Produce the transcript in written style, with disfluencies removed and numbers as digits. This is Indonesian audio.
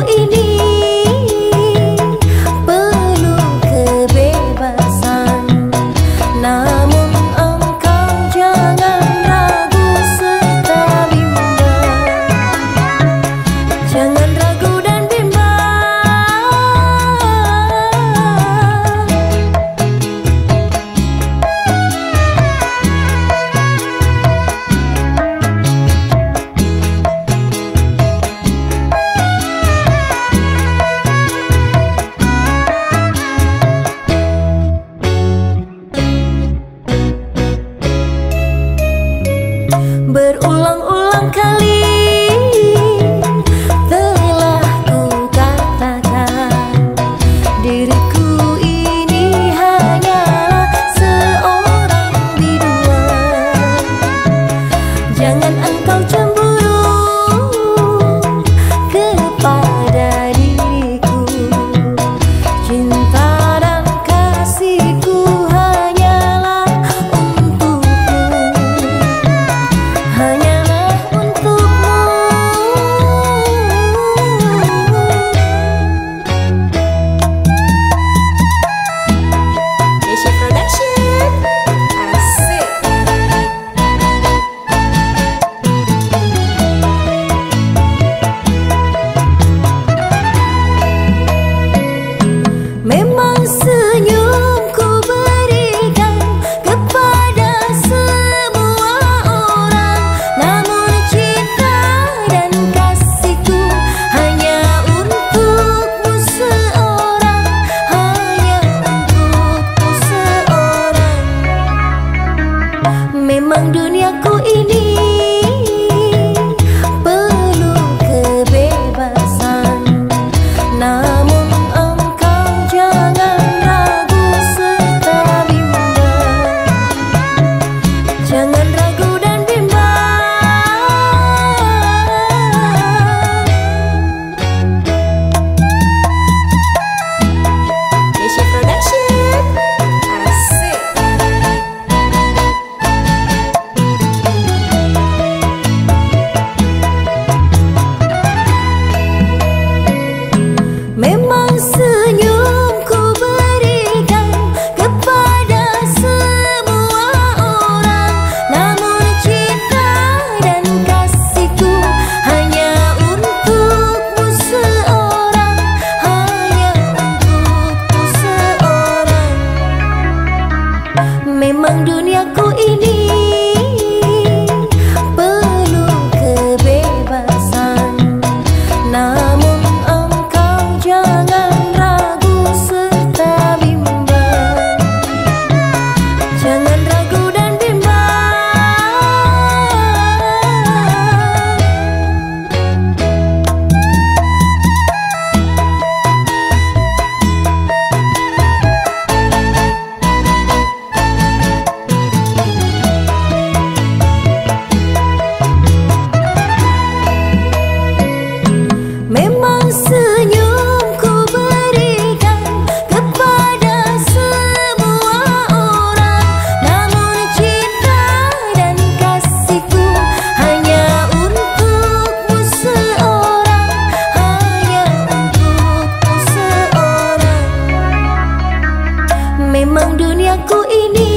ini perlu kebebasan, namun engkau jangan ragu serta bimbang. Jangan ragu dan berulang-ulang kali telah ku katakan, diriku ini hanyalah seorang biduan. Jangan engkau cemburu kepada diriku, cinta dan kasihku hanyalah untukmu, hanyalah untukmu. Asia Production, asik. Memang senyumku berikan kepada semua orang, namun cinta dan kasihku hanya untukmu seorang, hanya untukmu seorang. Memang duniaku ini perlu kebebasan, namun engkau jangan ragu serta bimbang. Jangan ragu dan bimbang. Asia Production, asik. Memang senyumku berikan kepada semua orang, namun cinta dan kasihku hanya untukmu seorang, hanya untukmu seorang. 'Memang duniaku ini